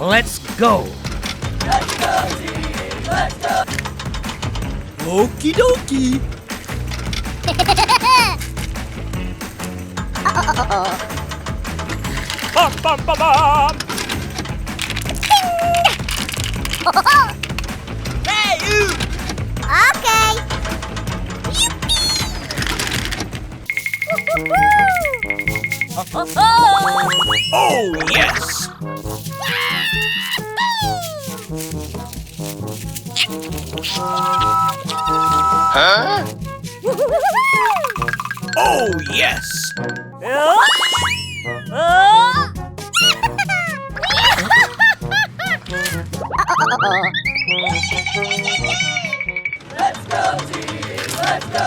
Let's go. Okie dokie. Bum, bum, bum, bum. Hey, you! Okay. Oh, yes! Huh? Oh, yes! Let's go, team! Let's go!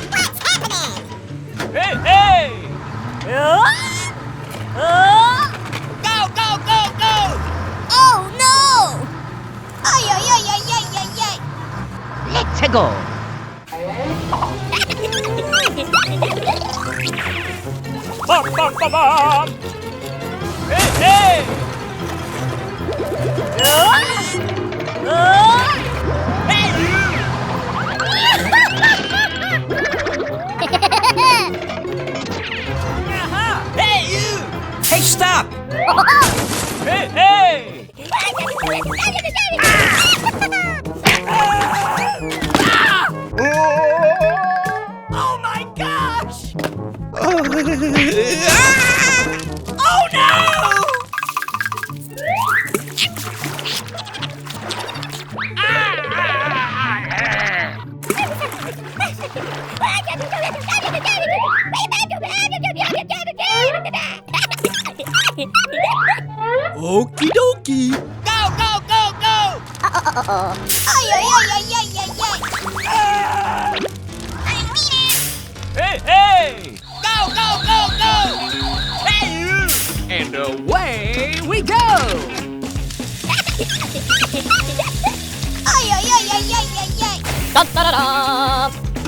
What's happening? Hey, hey! Go, go, go, go! Oh no! Ay, ay, ay, ay, ay, ay, ay! Let's go. Bum, bum, bum, bum! Hey, hey! Hey, you! Hey, you! Hey, stop! Hey, hey! Oh my gosh! Oh no! Okie dokie! Go, go, go, go! Ay, ay, ay, ay, ay, ay, ay! Hey, hey! Go, go, go, go! Hey, you! And away we go! Ay, ay, ay, ay, ay, ay, ay!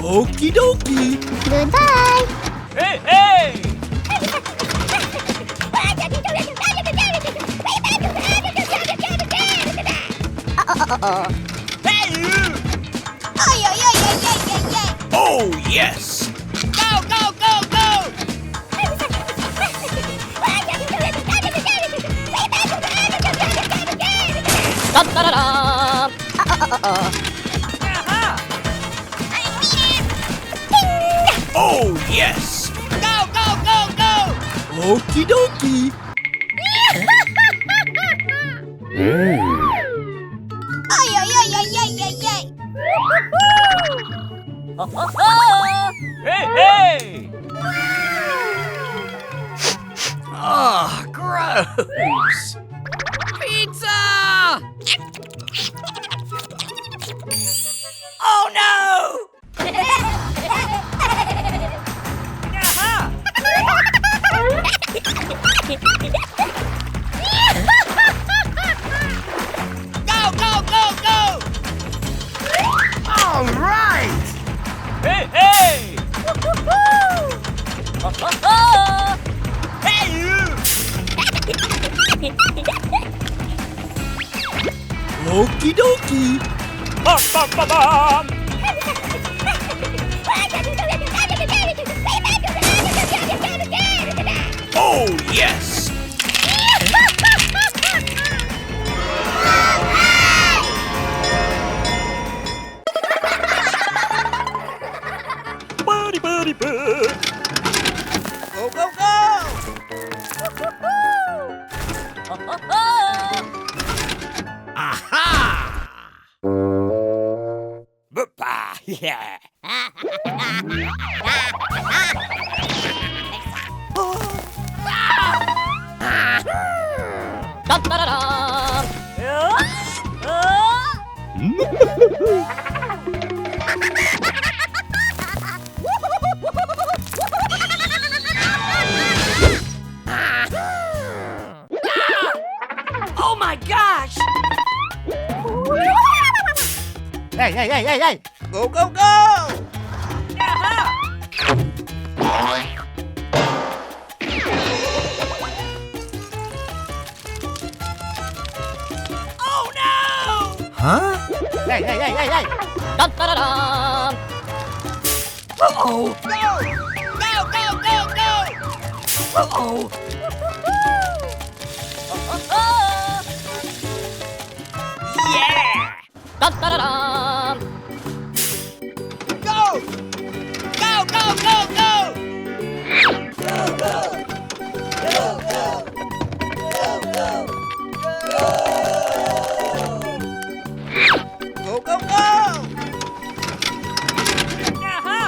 Okie dokie! Goodbye! Hey, hey! Hey, you! Ay, ay, ay, ay, ay, ay, ay! Oh, yes! Go, go, go, go! Oh, yes! Go, go, go, go! Okie dokie! Ay, ay, ay, ay, ay, ay, ay! Hey, hey! Oh, gross! Pizza! Oh no! Go, go, go, go! All right. Hey, hey! Hey, you! Okie dokie! Bum, bum, bum, bum! Oh, yes! Buddy, buddy, bud! Go, go, go! Aha! Boopa! Yeah! Oh my gosh! Hey, hey, hey, hey, hey. Go, go, go! Aha! Hey, hey, hey, hey, hey! Da-da-da-da. Uh-oh. Go! Go, go, go, go! Uh-oh. Yeah! Da-da-da-da. Go! Go, go, go, go! Go, go, go! Aha!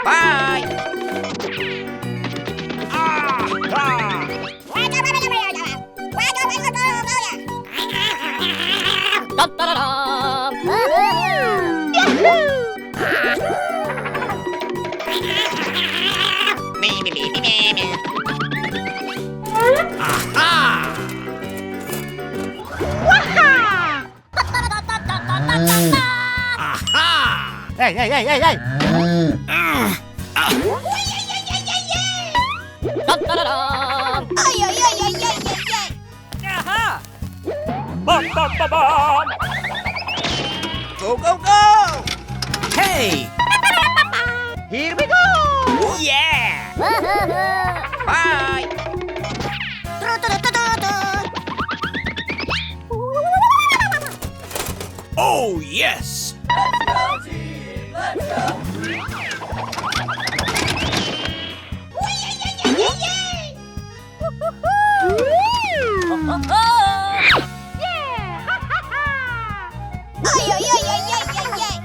Bye! Ah! Ah! Da-da-da-da. Aha! Aha! Hey, hey, hey, hey, hey! Da-da-da-da. Ay, ay, ay, ay, ay, ay, ay! Aha! Bum, bum, bum, bum! Go, go, go! Hey! Here we go! Yeah! Bye! Oh, yes! Ay, ay, ay, ay, ay, ay, ay!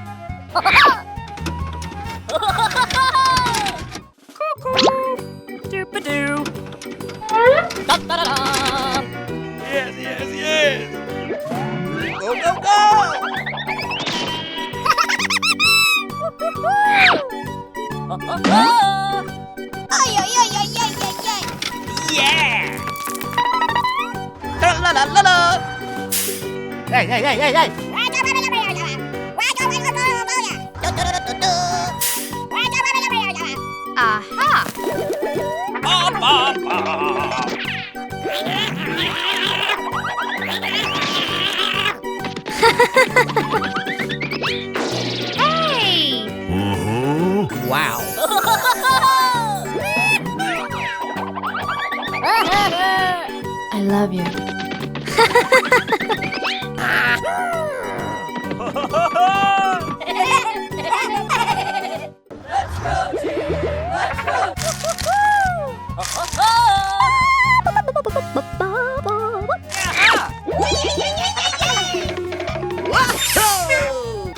Doop-a-doo! Da-da-da-da. Yes, yes, yes! Go, go, go! Ay, ay, ay, ay, ay, ay, ay! Yeah! Tra-la-la-la-la! Hey, hey, hey, hey, hey! Aha! Bum, bum, bum! Hey! Wow! I love you.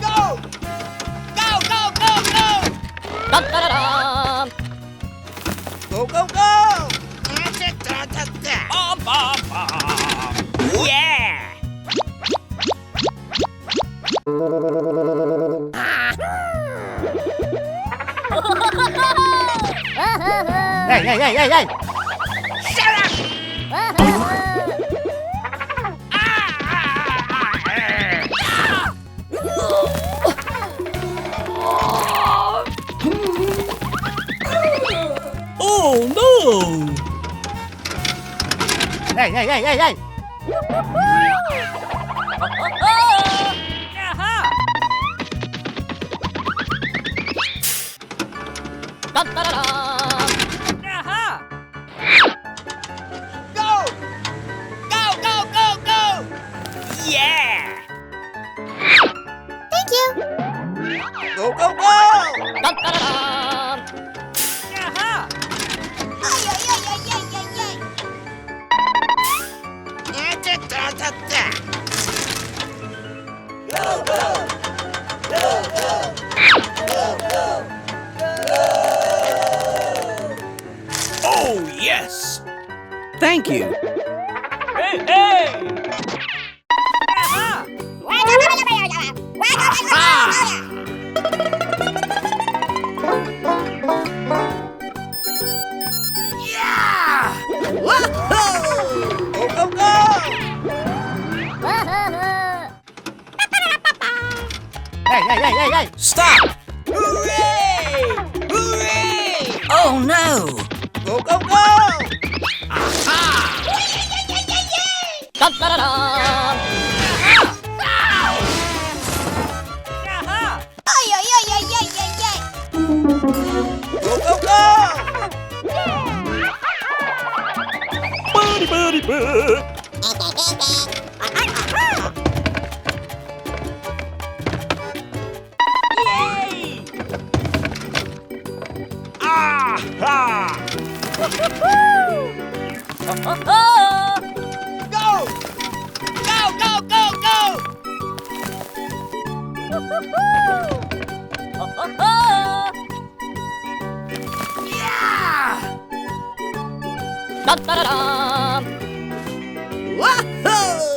Go! Go, go, go, go! Da-da-da-da. Go, go, go! Bum, bum, bum! Yeah! Hey, hey, hey, hey, hey! Oh, no! Hey, hey, hey, hey, hey! Aha! Da-da-da-da. Aha! Go! Go, go, go, go! Yeah! Thank you! Go, go, go! Da-da-da-da. Aha! Ay, ay, ay, ay, ay, ay, ay! Oh, yes! Thank you! Hey, hey! Aha! Aha! Yeah! Woohoo! Go, go, go! Hey, hey, hey, hey, hey! Stop! Hooray! Hooray! Oh, no! Go, go, go! Aha! Da-da-da-da. Yay! Ah! Go! Go, go, go, go! Yeah! Da-da-da-dum. Wahoo!